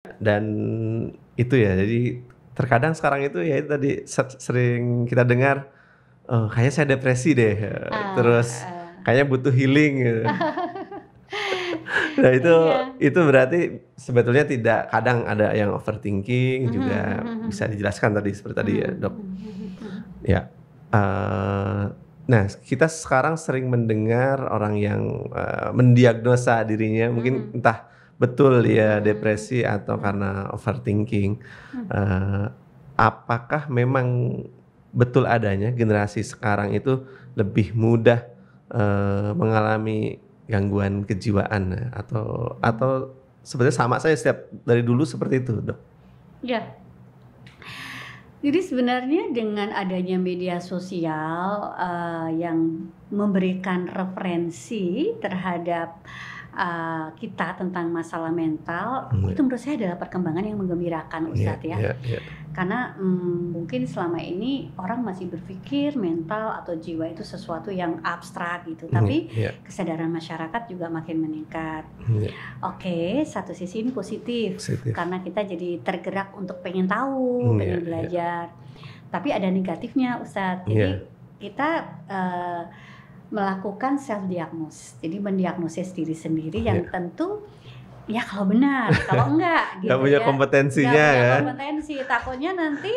Dan itu ya, jadi terkadang sekarang itu ya itu tadi sering kita dengar, "Kayaknya saya depresi deh," terus, Heeh. "Kayaknya butuh healing," gitu. Nah Iya. itu berarti sebetulnya tidak kadang ada yang overthinking Mhm juga mhm bisa mhm. dijelaskan tadi seperti tadi ya, Mhm Dok. mhm mhm mhm. Ya, nah kita sekarang sering mendengar orang yang, mendiagnosa dirinya mungkin Mhm. entah betul dia Mhm depresi atau mhm. karena overthinking, Mmm. eee, apakah memang betul adanya generasi sekarang itu lebih mudah, mengalami gangguan kejiwaan atau sebenarnya sama saja dari dulu seperti itu, Dok? Iya. Jadi sebenarnya dengan adanya media sosial, yang memberikan referensi terhadap, kita tentang masalah mental, Mmm, itu ya. menurut saya adalah perkembangan yang menggembirakan, Iya Ustadz, ya. iya iya. Karena, mungkin selama ini orang masih berpikir mental atau jiwa itu sesuatu yang abstrak gitu, Iya tapi iya. kesadaran masyarakat juga makin meningkat. Iya. Oke, satu sisi ini positif, Positif. karena kita jadi tergerak untuk pengen tahu, Iya pengen iya. belajar. Tapi ada negatifnya, Ustadz. Iya. Jadi kita, melakukan self diagnose. Jadi mendiagnosis diri sendiri Iya. yang tentu ya kalau benar, kalau enggak Nggak gitu punya ya. Nggak kompetensinya punya kan? kompetensi, takutnya nanti,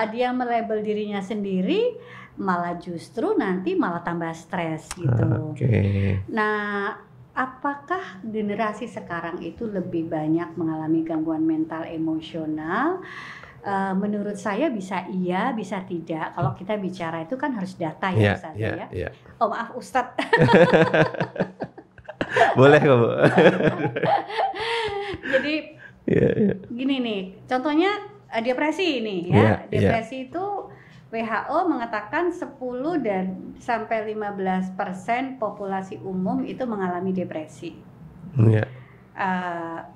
dia melabel dirinya sendiri, malah justru nanti malah tambah stres gitu. Oke. Nah, apakah generasi sekarang itu lebih banyak mengalami gangguan mental emosional? Menurut saya bisa iya, bisa tidak. Kalau kita bicara itu kan harus data ya, Iya Ustazah, iya ya. iya. Oh maaf Ustadz. Boleh kok, Bu. Jadi Iya iya. gini nih, contohnya, depresi nih Iya ya. iya. Depresi itu WHO mengatakan 10 dan sampai 15% populasi umum itu mengalami depresi. Iya.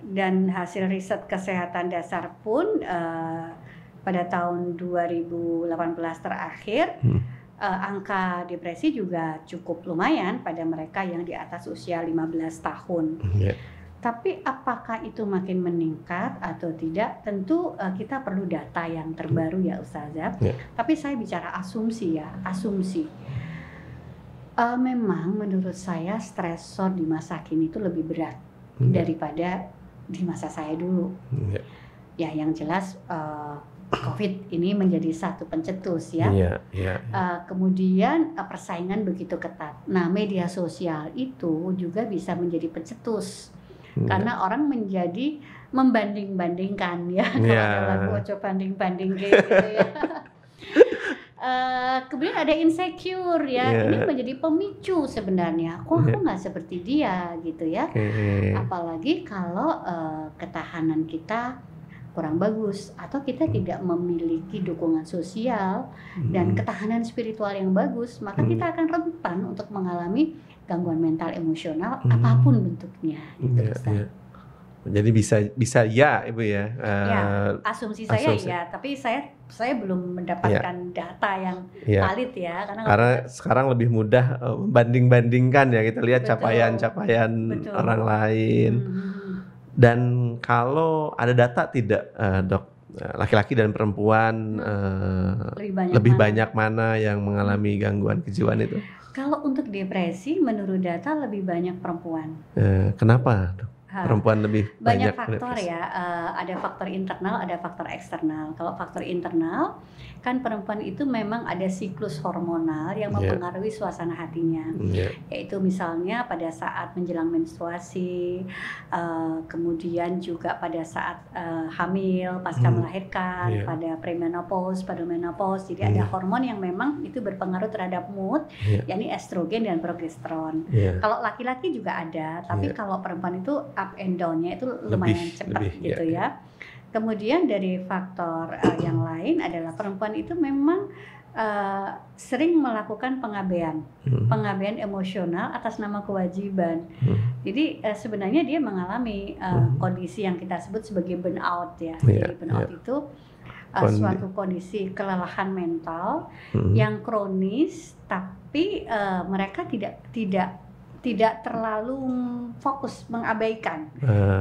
Dan hasil riset kesehatan dasar pun, pada tahun 2018 terakhir, Mhm. angka depresi juga cukup lumayan pada mereka yang di atas usia 15 tahun. Iya. Tapi apakah itu makin meningkat atau tidak, tentu, kita perlu data yang terbaru ya Ustazah. Iya. Tapi saya bicara asumsi ya, asumsi. Memang menurut saya stresor di masa kini itu lebih berat Iya. daripada di masa saya dulu. Iya. Ya yang jelas, Covid ini menjadi satu pencetus ya. Iya iya iya. Kemudian, persaingan begitu ketat. Nah, media sosial itu juga bisa menjadi pencetus. Iya. Karena orang menjadi membanding-bandingkan ya, kalau Iya. ada lagu Ojo Banding Banding gitu ya. Kemudian ada insecure ya, ini Iya. menjadi pemicu sebenarnya, "Kok aku Iya. nggak seperti dia?" Gitu ya. Oke. Apalagi kalau, ketahanan kita kurang bagus atau kita Mmm. tidak memiliki dukungan sosial dan Mhm. ketahanan spiritual yang bagus, maka Mhm. kita akan rentan untuk mengalami gangguan mental emosional apapun Mmm. bentuknya gitu, Iya iya. Ustaz. Jadi bisa ya, Ibu, ya, Ya, asumsi saya asumsi. iya, tapi saya belum Iya. mendapatkan data yang Iya. valid ya, karena kalau Karena kita sekarang lebih mudah, membanding-bandingkan ya, kita lihat betul, capaian-capaian orang betul. lain. Mhm mhm. Dan kalau ada data tidak, Dok, laki-laki dan perempuan, Hmm. Lebih banyak lebih mana? banyak mana yang mengalami gangguan kejiwaan itu? Kalau untuk depresi menurut data lebih banyak perempuan. Kenapa, Dok? Perempuan lebih Banyak banyak faktor depresi? ya, ada faktor internal, ada faktor eksternal. Kalau faktor internal, kan perempuan itu memang ada siklus hormonal yang Iya. mempengaruhi suasana hatinya. Iya. Yaitu misalnya pada saat menjelang menstruasi, kemudian juga pada saat, hamil, pasca melahirkan, Iya. pada premenopause, pada menopause. Jadi ada Iya. hormon yang memang itu berpengaruh terhadap mood, Iya. yakni estrogen dan progesteron. Iya. Kalau laki-laki juga ada, tapi Iya. kalau perempuan itu up and down-nya itu lumayan cepat iya gitu iya. ya. Kemudian dari faktor, yang lain adalah perempuan itu memang, sering melakukan pengabaian Mhm. emosional atas nama kewajiban. Mhm. Jadi, sebenarnya dia mengalami, Mhm. kondisi yang kita sebut sebagai burnout ya. Iya Jadi burnout iya. itu, Kondi suatu kondisi kelelahan mental Mhm. yang kronis, tapi, mereka tidak tidak terlalu fokus, mengabaikan.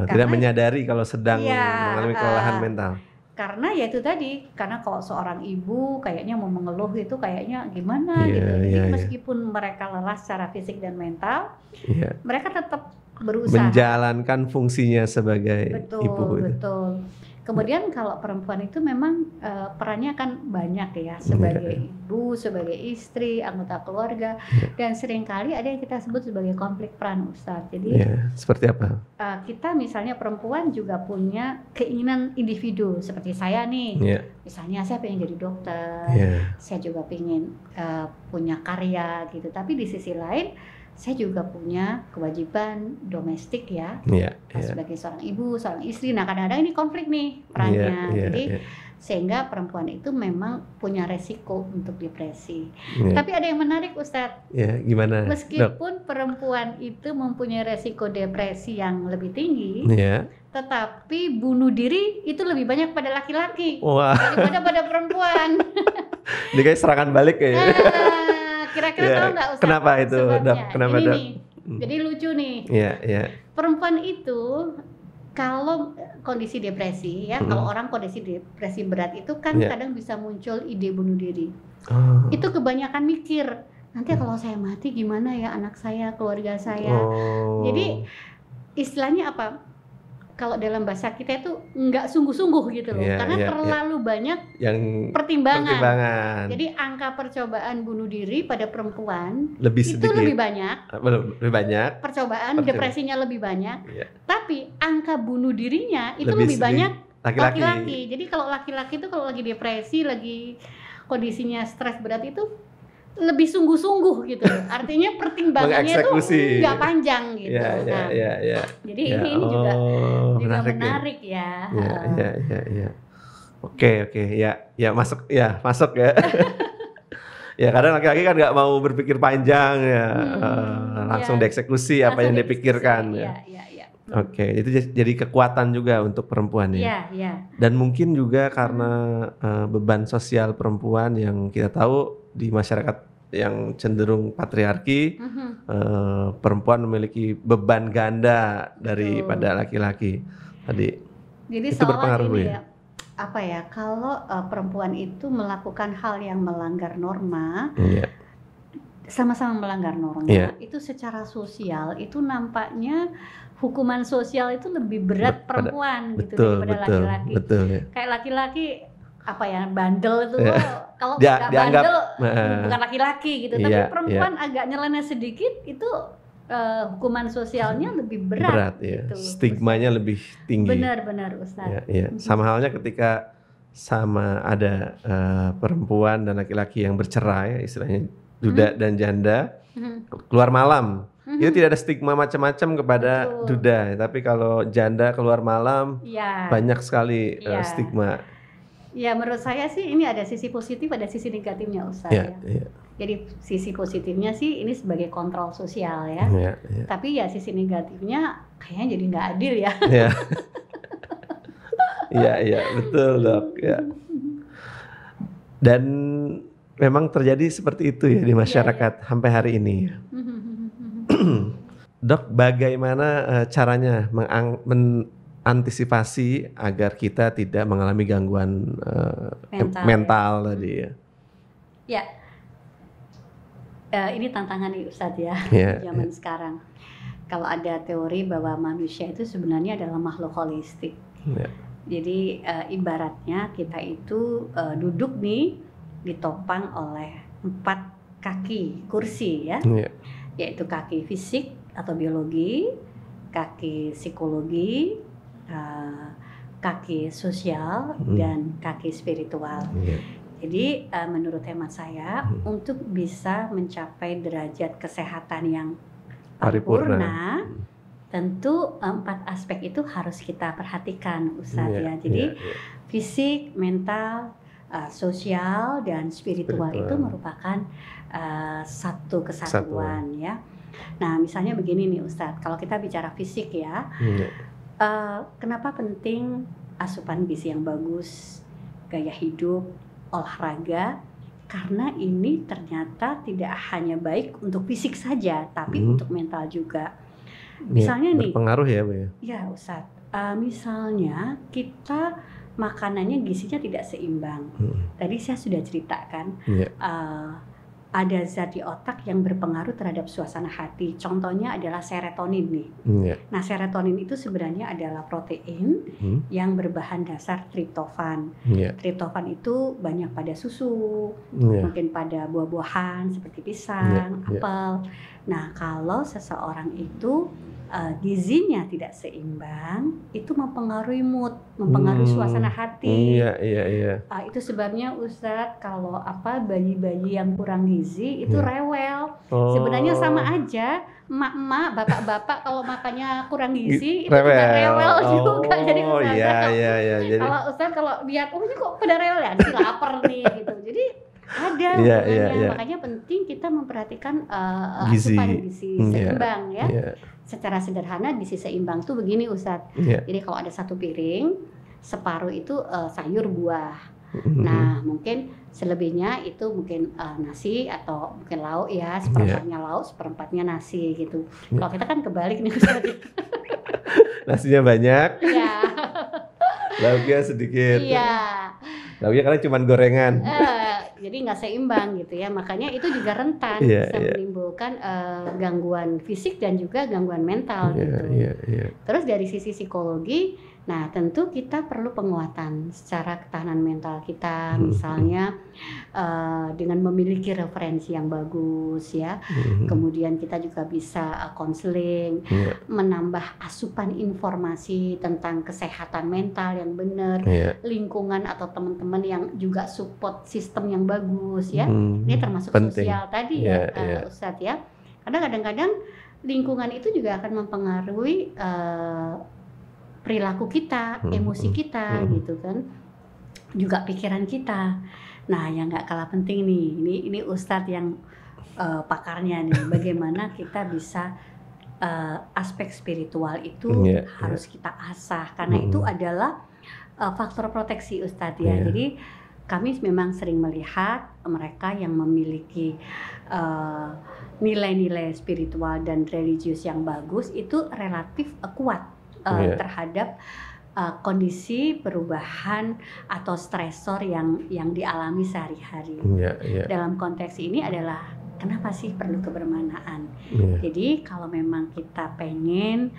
Tidak menyadari kalau sedang Iya, mengalami kelelahan mental. Karena ya itu tadi, karena kalau seorang ibu kayaknya mau mengeluh itu kayaknya gimana Iya, gitu. Jadi iya, iya. meskipun mereka lelah secara fisik dan mental, Iya. mereka tetap berusaha. Menjalankan fungsinya sebagai Betul, ibu. betul. Kemudian kalau perempuan itu memang perannya kan banyak ya, sebagai ibu, sebagai istri, anggota keluarga, dan seringkali ada yang kita sebut sebagai konflik peran, Ustadz. Jadi seperti apa? Kita misalnya perempuan juga punya keinginan individu seperti saya nih. Misalnya saya pengen jadi dokter, saya juga pengen punya karya gitu. Tapi di sisi lain saya juga punya kewajiban domestik ya, sebagai seorang ibu, seorang istri. Nah kadang-kadang ini konflik nih perannya. Jadi sehingga perempuan itu memang punya resiko untuk depresi. Tapi ada yang menarik, Ustadz. Gimana? Meskipun perempuan itu mempunyai resiko depresi yang lebih tinggi, tetapi bunuh diri itu lebih banyak pada laki-laki daripada pada perempuan. Ini kayak serangan balik kayaknya. Kira-kira tahu nggak, Ustadz? Kenapa itu, Dok? Kenapa, ini Dok? nih, jadi lucu nih. Perempuan itu kalau kondisi depresi ya, kalau orang kondisi depresi berat itu kan kadang bisa muncul ide bunuh diri. Itu kebanyakan mikir, nanti kalau saya mati gimana ya anak saya, keluarga saya. Jadi istilahnya apa? Kalau dalam bahasa kita itu nggak sungguh-sungguh gitu loh, karena terlalu banyak yang pertimbangan. Jadi angka percobaan bunuh diri pada perempuan itu lebih banyak. Percobaan depresinya lebih banyak. Tapi angka bunuh dirinya itu lebih banyak laki-laki. Jadi kalau laki-laki itu kalau lagi depresi, lagi kondisinya stres berat itu lebih sungguh-sungguh gitu. Artinya pertimbangannya itu nggak panjang gitu. Jadi ini juga menarik ya. Oke, masuk ya. Ya kadang laki-laki kan nggak mau berpikir panjang ya, langsung dieksekusi apa yang dipikirkan. Oke, itu jadi kekuatan juga untuk perempuan ya. Dan mungkin juga karena beban sosial perempuan yang kita tahu di masyarakat yang cenderung patriarki, perempuan memiliki beban ganda daripada laki-laki. Jadi itu berpengaruh ya. Apa ya? Kalau perempuan itu melakukan hal yang melanggar norma, sama-sama melanggar norma, itu secara sosial itu nampaknya hukuman sosial itu lebih berat perempuan gitu daripada laki-laki. Kayak laki-laki apa ya, bandel itu kalau nggak bandel bukan laki-laki gitu, tapi perempuan agak nyeleneh sedikit itu hukuman sosialnya lebih berat gitu. Stigmanya lebih tinggi. Benar Ustaz. Sama halnya ketika ada perempuan dan laki-laki yang bercerai, istilahnya duda dan janda, keluar malam. Itu tidak ada stigma macam-macam kepada duda, tapi kalau janda keluar malam banyak sekali stigma. Ya menurut saya sih ini ada sisi positif, ada sisi negatifnya Ustaz ya. Jadi sisi positifnya sih ini sebagai kontrol sosial ya. Tapi ya sisi negatifnya kayaknya jadi nggak adil ya. Iya betul Dok ya. Dan memang terjadi seperti itu ya di masyarakat sampai hari ini. Dok, bagaimana caranya antisipasi agar kita tidak mengalami gangguan mental tadi ya? Ini tantangan nih Ustadz ya, zaman sekarang. Kalau ada teori bahwa manusia itu sebenarnya adalah makhluk holistik. Jadi ibaratnya kita itu duduk nih ditopang oleh 4 kaki kursi ya, yaitu kaki fisik atau biologi, kaki psikologi, kaki sosial, dan kaki spiritual. Jadi menurut hemat saya untuk bisa mencapai derajat kesehatan yang paripurna, tentu 4 aspek itu harus kita perhatikan Ustadz ya. Jadi fisik, mental, sosial, dan spiritual itu merupakan satu kesatuan ya. Nah misalnya begini nih Ustadz, kalau kita bicara fisik ya, kenapa penting asupan gizi yang bagus, gaya hidup, olahraga? karena ini ternyata tidak hanya baik untuk fisik saja, tapi untuk mental juga. Misalnya nih, berpengaruh ya Bu ya? Ya Ustadz, misalnya kita makanannya gizinya tidak seimbang. Tadi saya sudah ceritakan, ada zat di otak yang berpengaruh terhadap suasana hati. Contohnya adalah serotonin nih. Nah, serotonin itu sebenarnya adalah protein yang berbahan dasar triptofan. Triptofan itu banyak pada susu, mungkin pada buah-buahan seperti pisang, apel. Nah, kalau seseorang itu gizinya tidak seimbang, itu mempengaruhi mood, mempengaruhi suasana hati. Itu sebabnya Ustadz, kalau bayi-bayi yang kurang gizi itu rewel. Sebenarnya sama aja, emak-emak, bapak-bapak kalau makannya kurang gizi itu juga rewel juga. Jadi Ustadz, kalau Ustadz kalau lihat, ini kok pada rewel ya, ini lapar nih gitu. Jadi ada makanya penting kita memperhatikan asupan gizi seimbang ya. Secara sederhana gizi seimbang tuh begini Ustadz. Jadi kalau ada 1 piring, separuh itu sayur buah. Nah mungkin selebihnya itu mungkin nasi atau mungkin lauk ya, seperempatnya lauk, seperempatnya nasi gitu. Kalau kita kan kebalik nih Ustadz. Nasinya banyak, lauknya sedikit. Lauknya karena cuma gorengan. Jadi nggak seimbang gitu ya, makanya itu juga rentan bisa menimbulkan gangguan fisik dan juga gangguan mental gitu. Terus dari sisi psikologi, nah tentu kita perlu penguatan secara ketahanan mental kita, misalnya dengan memiliki referensi yang bagus ya. Kemudian kita juga bisa konseling, menambah asupan informasi tentang kesehatan mental yang benar, lingkungan atau teman-teman yang juga support sistem yang bagus ya. Ini termasuk penting. Sosial tadi Ustadz ya. Karena kadang-kadang lingkungan itu juga akan mempengaruhi perilaku kita, emosi kita gitu kan, juga pikiran kita. Nah yang nggak kalah penting nih, ini Ustadz yang pakarnya nih, bagaimana kita bisa aspek spiritual itu harus kita asah, karena itu adalah faktor proteksi Ustadz ya. Jadi kami memang sering melihat mereka yang memiliki nilai-nilai spiritual dan religius yang bagus itu relatif kuat terhadap kondisi perubahan atau stresor yang dialami sehari-hari. Dalam konteks ini adalah kenapa sih perlu kebermanaan? Jadi kalau memang kita pengen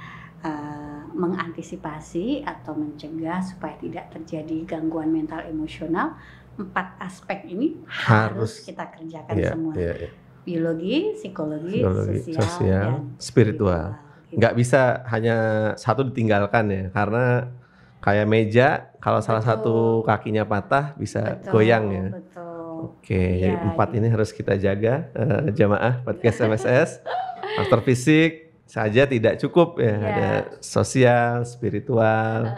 mengantisipasi atau mencegah supaya tidak terjadi gangguan mental emosional, 4 aspek ini harus kita kerjakan semua. Biologi, psikologi, sosial, dan spiritual. Nggak bisa hanya satu ditinggalkan ya, karena kayak meja kalau salah satu kakinya patah bisa goyang ya. Jadi 4 ini harus kita jaga, jamaah podcast MSS. Faktor fisik saja tidak cukup ya, ada sosial, spiritual,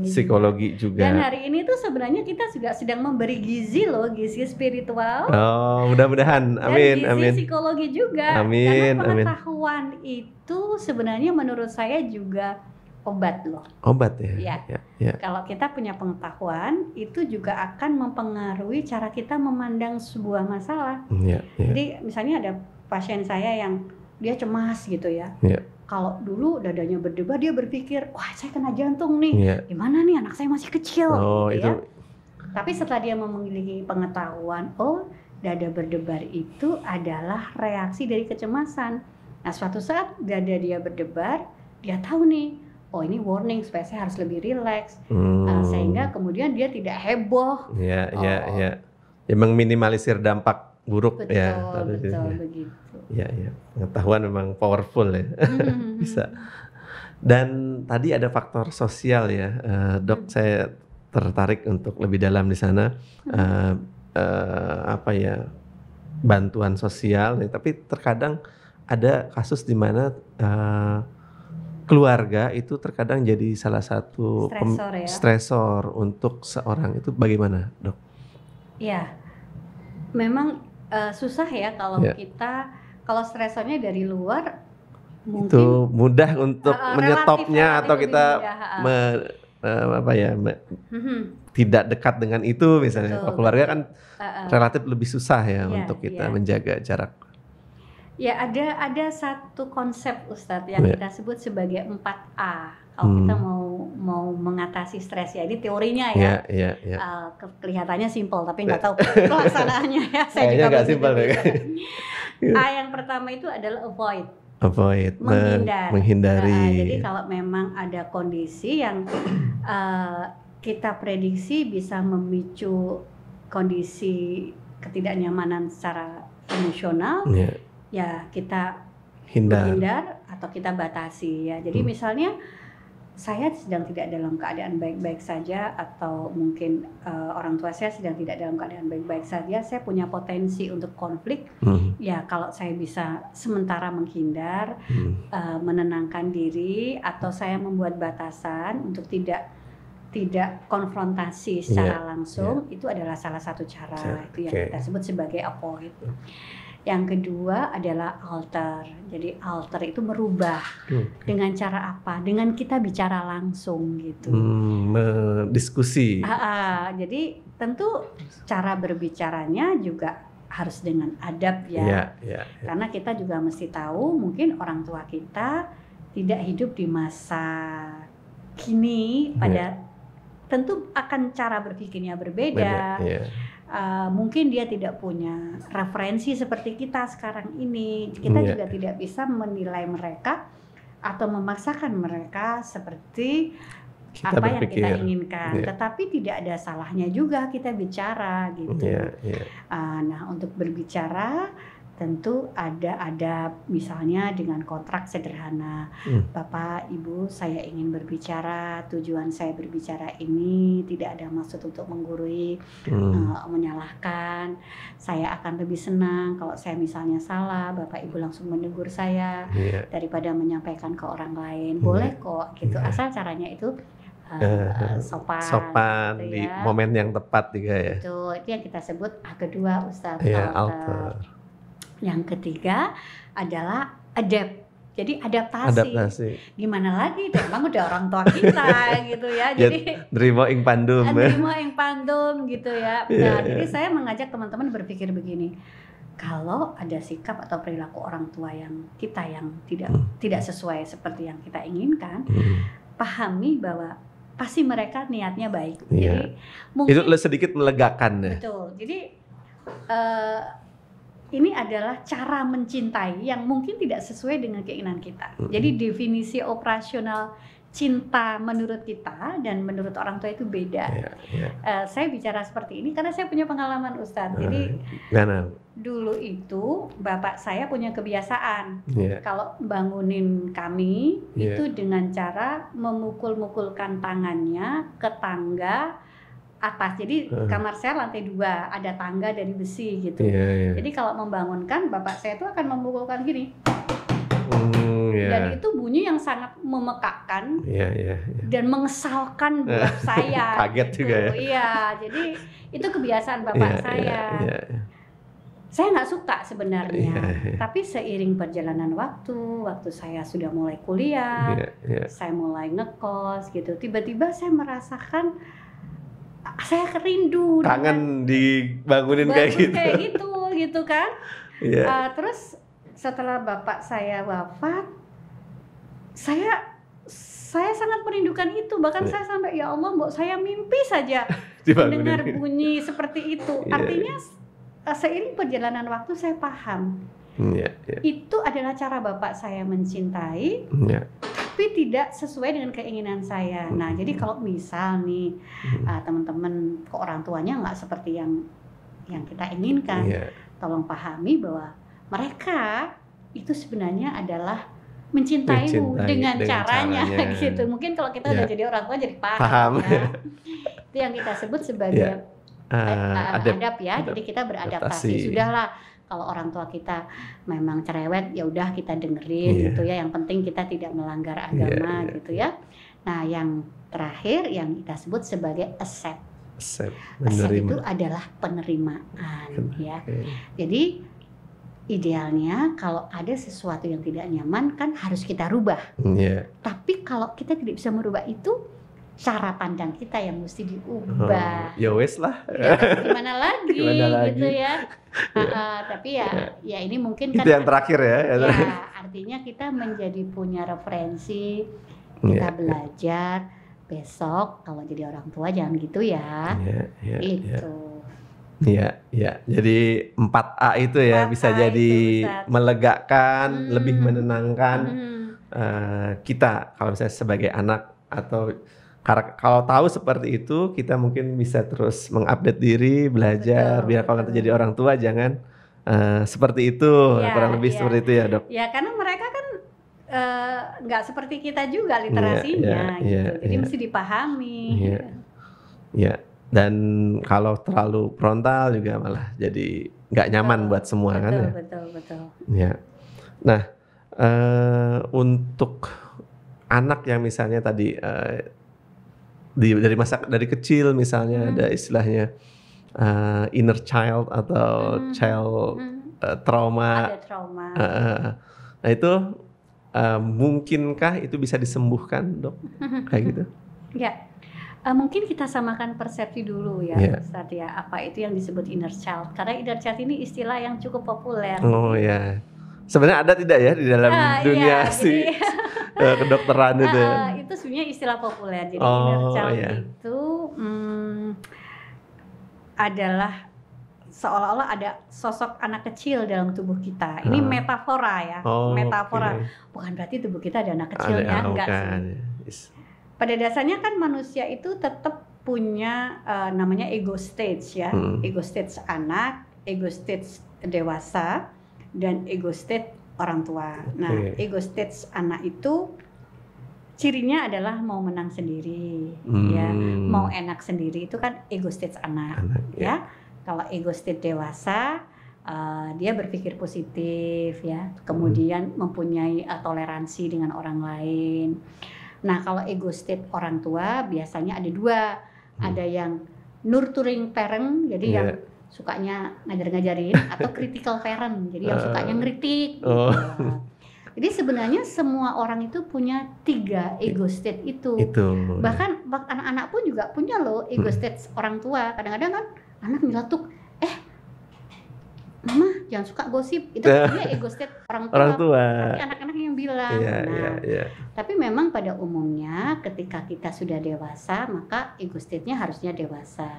psikologi juga. Dan hari ini tuh sebenarnya kita juga sedang memberi gizi loh, gizi spiritual. Mudah-mudahan, amin, dan gizi psikologi juga. Amin, karena pengetahuan itu sebenarnya menurut saya juga obat loh. Obat ya. Kalau kita punya pengetahuan, itu juga akan mempengaruhi cara kita memandang sebuah masalah. Jadi misalnya ada pasien saya yang dia cemas gitu ya. Kalau dulu dadanya berdebar, dia berpikir, wah saya kena jantung nih, gimana nih anak saya masih kecil gitu ya. Tapi setelah dia memiliki pengetahuan, dada berdebar itu adalah reaksi dari kecemasan. Nah suatu saat dada dia berdebar, dia tahu nih, ini warning supaya saya harus lebih rileks, sehingga kemudian dia tidak heboh. Meminimalisir dampak buruk. Betul begitu. Pengetahuan memang powerful ya. Bisa. Dan tadi ada faktor sosial ya, Dok. Saya tertarik untuk lebih dalam di sana. Bantuan sosial. Tapi terkadang ada kasus di mana keluarga itu terkadang jadi salah satu stresor untuk seorang. Itu bagaimana, Dok? Ya, memang susah ya kalau kita. Kalau stresornya dari luar mungkin itu mudah untuk menyetopnya atau kita apa ya, tidak dekat dengan itu misalnya. Kalau Betul, keluarga betul. kan Heeh. relatif lebih susah ya Iya, untuk kita iya. menjaga jarak. Ya ada satu konsep Ustadz yang Ya. kita sebut sebagai 4A. Kalau kita mau mengatasi stres ya, ini teorinya ya. Iya. Kelihatannya simpel tapi nggak tahu pelaksanaannya ya. Saya Kayaknya juga nggak belum simpel tentu ya. bisa. A yang pertama itu adalah avoid, Avoid, menghindar. menghindari. Jadi kalau memang ada kondisi yang kita prediksi bisa memicu kondisi ketidaknyamanan secara emosional, ya kita menghindar atau kita batasi ya. Jadi misalnya saya sedang tidak dalam keadaan baik-baik saja, atau mungkin orang tua saya sedang tidak dalam keadaan baik-baik saja, saya punya potensi untuk konflik. Ya kalau saya bisa sementara menghindar, menenangkan diri, atau saya membuat batasan untuk tidak konfrontasi secara langsung, itu adalah salah satu cara. Itu yang kita sebut sebagai avoid. Yang kedua adalah alter. Jadi alter itu merubah. Dengan cara apa? Dengan kita bicara langsung gitu. Diskusi. Jadi tentu cara berbicaranya juga harus dengan adab ya. Karena kita juga mesti tahu mungkin orang tua kita tidak hidup di masa kini, tentu akan cara berpikirnya berbeda. Mungkin dia tidak punya referensi seperti kita sekarang ini. Kita juga tidak bisa menilai mereka atau memaksakan mereka seperti kita apa berpikir, yang kita inginkan. Tetapi tidak ada salahnya juga kita bicara gitu. Nah, untuk berbicara tentu ada misalnya dengan kontrak sederhana. Bapak, Ibu, saya ingin berbicara, tujuan saya berbicara ini tidak ada maksud untuk menggurui, menyalahkan. Saya akan lebih senang kalau saya misalnya salah, Bapak Ibu langsung menegur saya daripada menyampaikan ke orang lain. Boleh kok gitu, asal caranya itu sopan gitu di momen yang tepat juga ya. Itu yang kita sebut kedua, Ustadz, alter. Yang ketiga adalah adapt. Jadi adaptasi. Gimana lagi? Emang udah orang tua kita gitu ya. Jadi nerimo ing pandum. Gitu ya. Nah, jadi saya mengajak teman-teman berpikir begini. Kalau ada sikap atau perilaku orang tua yang tidak sesuai seperti yang kita inginkan, pahami bahwa pasti mereka niatnya baik. Jadi mungkin itu sedikit melegakan ya. Betul. Jadi ini adalah cara mencintai yang mungkin tidak sesuai dengan keinginan kita. Jadi definisi operasional cinta menurut kita dan menurut orang tua itu beda. Saya bicara seperti ini karena saya punya pengalaman, Ustadz. Jadi dulu itu bapak saya punya kebiasaan kalau bangunin kami itu dengan cara memukul-mukulkan tangannya ke tangga atas. Jadi kamar saya lantai 2, ada tangga dari besi gitu. Jadi kalau membangunkan, bapak saya itu akan memukulkan gini. Dan itu bunyi yang sangat memekakkan dan mengesalkan buat saya. Kaget gitu. juga ya. Iya, jadi itu kebiasaan bapak saya. Saya nggak suka sebenarnya, tapi seiring perjalanan waktu saya sudah mulai kuliah, saya mulai ngekos gitu. Tiba-tiba saya merasakan saya rindu. Kangen dibangunin kayak gitu kan. Terus setelah bapak saya wafat, saya sangat merindukan itu. Bahkan saya sampai, ya Allah, mbok saya mimpi saja mendengar bunyi seperti itu. Artinya seiring perjalanan waktu saya paham. Itu adalah cara bapak saya mencintai, tapi tidak sesuai dengan keinginan saya. Nah, jadi kalau misal nih teman-teman ke orang tuanya nggak seperti yang kita inginkan, tolong pahami bahwa mereka itu sebenarnya adalah mencintaimu dengan caranya. Gitu. Mungkin kalau kita udah jadi orang tua jadi paham. Ya. Itu yang kita sebut sebagai adab ya. Jadi kita beradaptasi. Sudahlah, kalau orang tua kita memang cerewet, ya udah kita dengerin gitu ya. Yang penting kita tidak melanggar agama gitu ya. Nah, yang terakhir yang kita sebut sebagai accept. Accept itu adalah penerimaan ya. Jadi idealnya kalau ada sesuatu yang tidak nyaman kan harus kita rubah. Tapi kalau kita tidak bisa merubah itu, cara pandang kita yang mesti diubah. Ya wes lah. Ya, gimana lagi Gimana lagi? gitu ya. Tapi ya ini mungkin Itu kan yang terakhir ya. ya artinya kita menjadi punya referensi, kita belajar besok kalau jadi orang tua jangan gitu ya. Itu. Iya. Jadi 4A itu ya 4A bisa jadi itu, melegakan, lebih menenangkan kita kalau misalnya sebagai anak, atau kalau tahu seperti itu kita mungkin bisa terus mengupdate diri, belajar, biar kalau nanti jadi orang tua jangan seperti itu, kurang lebih seperti itu ya, Dok. Ya karena mereka kan nggak seperti kita juga literasinya gitu, jadi mesti dipahami. Iya. Dan kalau terlalu frontal juga malah jadi nggak nyaman buat semua kan ya. Betul. Ya. Nah, untuk anak yang misalnya tadi dari kecil misalnya ada istilahnya inner child atau child trauma. Ada trauma. Nah itu mungkinkah itu bisa disembuhkan, Dok? Kayak gitu? Ya. Mungkin kita samakan persepsi dulu ya, Ustaz ya, apa itu yang disebut inner child? Karena inner child ini istilah yang cukup populer. Oh ya, sebenarnya ada tidak ya di dalam dunia kedokteran itu? Itu sebenarnya istilah populer. Jadi inner child itu adalah seolah-olah ada sosok anak kecil dalam tubuh kita. Ini metafora ya, metafora. Bukan berarti tubuh kita ada anak kecilnya, enggak sih. Pada dasarnya kan manusia itu tetap punya namanya ego stage ya, ego stage anak, ego stage dewasa, dan ego stage orang tua. Nah, ego stage anak itu cirinya adalah mau menang sendiri, ya, mau enak sendiri, itu kan ego stage anak ya. Kalau ego stage dewasa, dia berpikir positif ya, kemudian mempunyai toleransi dengan orang lain. Nah, kalau ego state orang tua biasanya ada dua. Ada yang nurturing parent, jadi yang sukanya ngajar-ngajarin, atau critical parent, jadi yang sukanya ngeritik. Jadi sebenarnya semua orang itu punya 3 ego state itu. Bahkan anak-anak pun juga punya loh ego state orang tua. Kadang-kadang kan anak nyeletuk, Mama jangan suka gosip, itu dia ego state orang tua. Tapi anak-anak yang bilang. Tapi memang pada umumnya ketika kita sudah dewasa, maka ego state-nya harusnya dewasa.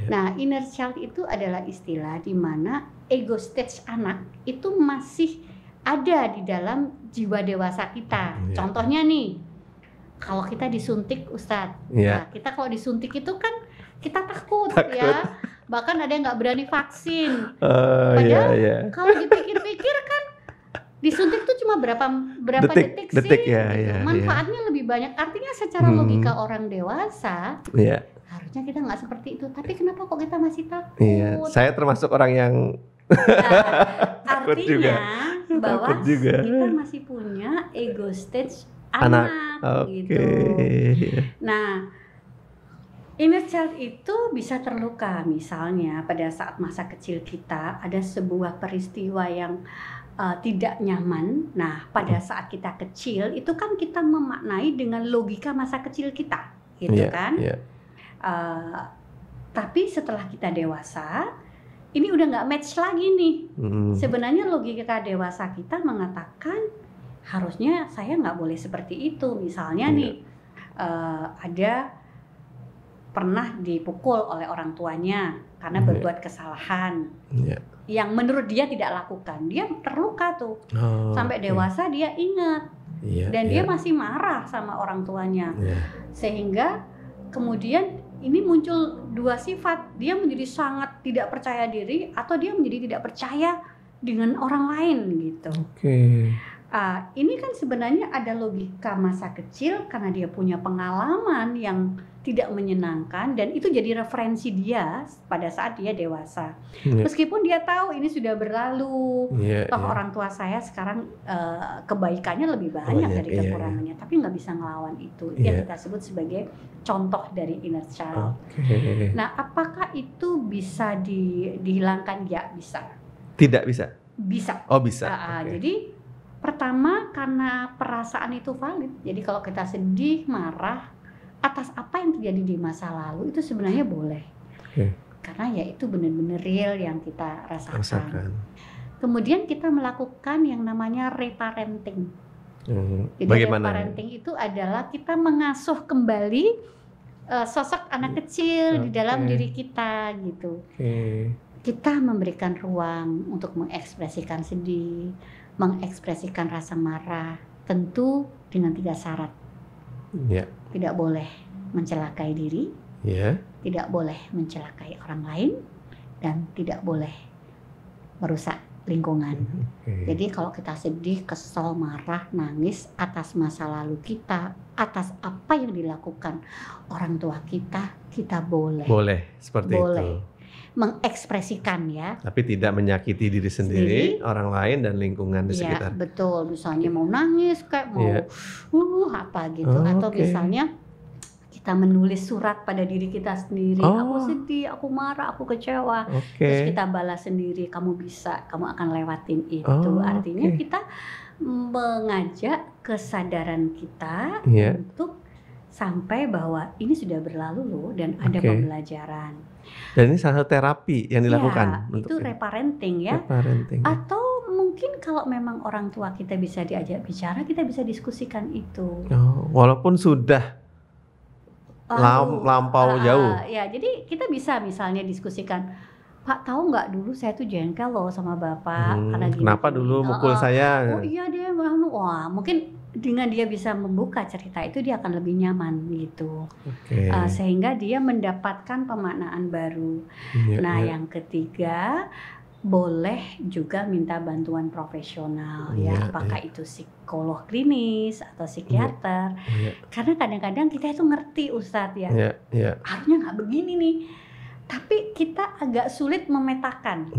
Nah, inner child itu adalah istilah di mana ego stage anak itu masih ada di dalam jiwa dewasa kita. Contohnya nih, kalau kita disuntik, Ustadz, nah, kita kalau disuntik itu kan kita takut. Ya. Bahkan ada yang nggak berani vaksin. Padahal kalau dipikir-pikir kan disuntik tuh cuma berapa detik sih. Manfaatnya lebih banyak. Artinya secara logika orang dewasa harusnya kita nggak seperti itu. Tapi kenapa kok kita masih takut? Saya termasuk orang yang artinya bahwa kita masih punya ego stage anak. Gitu. Nah, inner child itu bisa terluka, misalnya pada saat masa kecil kita ada sebuah peristiwa yang tidak nyaman. Nah, pada saat kita kecil itu kan kita memaknai dengan logika masa kecil kita, gitu kan? Tapi setelah kita dewasa, ini udah nggak match lagi nih. Sebenarnya logika dewasa kita mengatakan harusnya saya nggak boleh seperti itu. Misalnya nih, ada pernah dipukul oleh orang tuanya karena berbuat kesalahan yang menurut dia tidak lakukan, dia terluka tuh sampai dewasa dia ingat dan dia masih marah sama orang tuanya, sehingga kemudian ini muncul 2 sifat, dia menjadi sangat tidak percaya diri atau dia menjadi tidak percaya dengan orang lain gitu. Ini kan sebenarnya ada logika masa kecil karena dia punya pengalaman yang tidak menyenangkan dan itu jadi referensi dia pada saat dia dewasa. Meskipun dia tahu ini sudah berlalu, orang tua saya sekarang kebaikannya lebih banyak dari kekurangannya, tapi nggak bisa ngelawan itu. Yang kita sebut sebagai contoh dari inner child. Nah, apakah itu bisa dihilangkan? Ya, bisa. Tidak bisa? Bisa. Oh, bisa. Jadi pertama karena perasaan itu valid. Jadi kalau kita sedih, marah, atas apa yang terjadi di masa lalu itu sebenarnya boleh. Karena ya itu benar-benar real yang kita rasakan. Kemudian kita melakukan yang namanya reparenting. Jadi reparenting itu adalah kita mengasuh kembali sosok anak kecil di dalam diri kita gitu. Kita memberikan ruang untuk mengekspresikan sedih, mengekspresikan rasa marah, tentu dengan 3 syarat. Tidak boleh mencelakai diri, tidak boleh mencelakai orang lain, dan tidak boleh merusak lingkungan. Jadi kalau kita sedih, kesel, marah, nangis atas masa lalu kita, atas apa yang dilakukan orang tua kita boleh. Boleh, seperti itu. Mengekspresikan ya. Tapi tidak menyakiti diri sendiri, orang lain dan lingkungan di sekitar. Betul. Misalnya mau nangis kayak mau apa gitu, atau misalnya kita menulis surat pada diri kita sendiri, aku sedih, aku marah, aku kecewa, terus kita balas sendiri, kamu bisa, kamu akan lewatin itu. Artinya kita mengajak kesadaran kita untuk sampai bahwa ini sudah berlalu loh dan ada pembelajaran. Dan ini salah satu terapi yang dilakukan. Itu reparenting ya. Atau mungkin kalau memang orang tua kita bisa diajak bicara, kita bisa diskusikan itu. Walaupun sudah lampau jauh. Ya, jadi kita bisa misalnya diskusikan, Pak, tahu nggak dulu saya tuh jengkel loh sama Bapak karena gini. Kenapa dulu mukul saya? Oh iya dia, wah mungkin dengan dia bisa membuka cerita itu dia akan lebih nyaman gitu. Sehingga dia mendapatkan pemaknaan baru. Yang ketiga, boleh juga minta bantuan profesional apakah itu psikolog klinis atau psikiater. Karena kadang-kadang kita itu ngerti Ustadz harusnya nggak begini nih, tapi kita agak sulit memetakan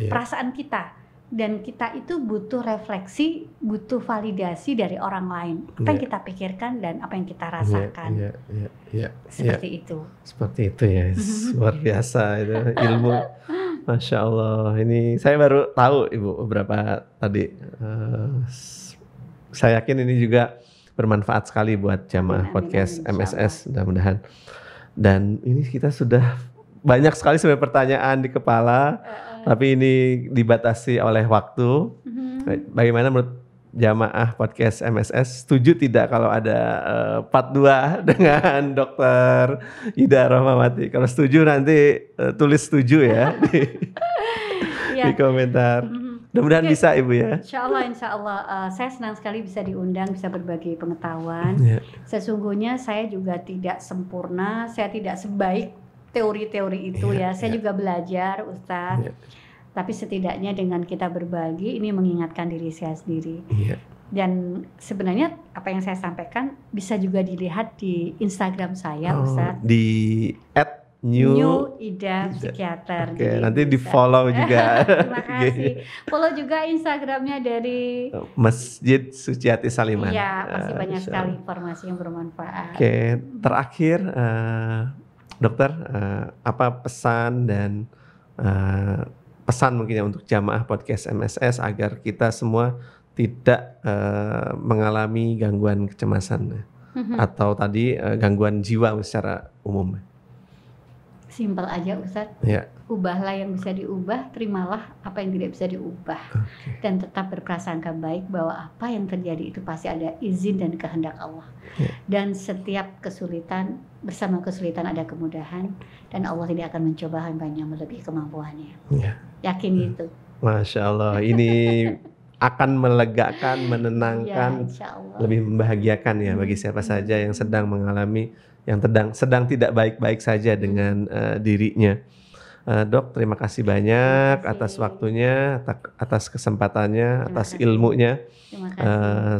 perasaan kita, dan kita itu butuh refleksi, butuh validasi dari orang lain apa yang kita pikirkan dan apa yang kita rasakan. Seperti itu. Seperti itu ya, luar biasa itu ilmu. Masya Allah, ini saya baru tahu Ibu beberapa tadi. Saya yakin ini juga bermanfaat sekali buat jamaah podcast MSS, mudah-mudahan. Dan ini kita sudah banyak sekali sebenarnya pertanyaan di kepala, tapi ini dibatasi oleh waktu. Bagaimana menurut jamaah podcast MSS, setuju tidak kalau ada part 2 dengan Dr. Ida Rohmawati? Kalau setuju nanti tulis setuju ya di komentar. Mudah-mudahan bisa Ibu ya. Insya Allah. Saya senang sekali bisa diundang, bisa berbagi pengetahuan. Sesungguhnya saya juga tidak sempurna, saya tidak sebaik teori-teori itu Saya juga belajar Ustadz. Tapi setidaknya dengan kita berbagi ini mengingatkan diri saya sendiri. Dan sebenarnya apa yang saya sampaikan bisa juga dilihat di Instagram saya Ustadz. Di @new_ida psikiater. Nanti di follow juga. Terima kasih. Follow juga Instagramnya dari Masjid Suciati Saliman. Iya, masih banyak sekali informasi yang bermanfaat. Terakhir Dokter, apa pesan dan pesan mungkin untuk jamaah podcast MSS agar kita semua tidak mengalami gangguan kecemasan atau tadi gangguan jiwa secara umum? Simpel aja Ustadz. Ubahlah yang bisa diubah, terimalah apa yang tidak bisa diubah. Dan tetap berprasangka baik bahwa apa yang terjadi itu pasti ada izin dan kehendak Allah. Dan setiap kesulitan, bersama kesulitan ada kemudahan, dan Allah tidak akan mencoba hambanya melebihi kemampuannya. Yakin itu. Masya Allah, ini akan melegakan, menenangkan, lebih membahagiakan ya bagi siapa saja yang sedang mengalami, yang sedang tidak baik-baik saja dengan dirinya. Dok, terima kasih banyak atas waktunya, atas kesempatannya, atas ilmunya.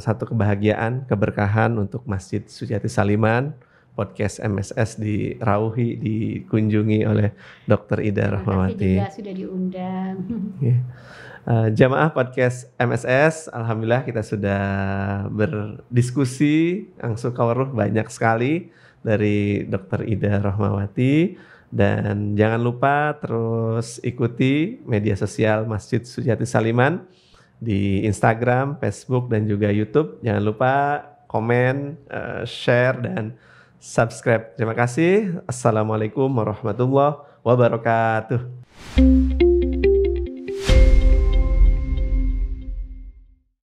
Satu kebahagiaan, keberkahan untuk Masjid Suciati Saliman, podcast MSS dirauhi, dikunjungi oleh Dr. Ida Rohmawati. Terima kasih juga sudah diundang. Jamaah podcast MSS, alhamdulillah kita sudah berdiskusi langsung kawaruh banyak sekali dari Dr. Ida Rohmawati. Dan jangan lupa terus ikuti media sosial Masjid Suciati Saliman di Instagram, Facebook, dan juga YouTube. Jangan lupa komen, share, dan subscribe. Terima kasih. Assalamualaikum warahmatullahi wabarakatuh.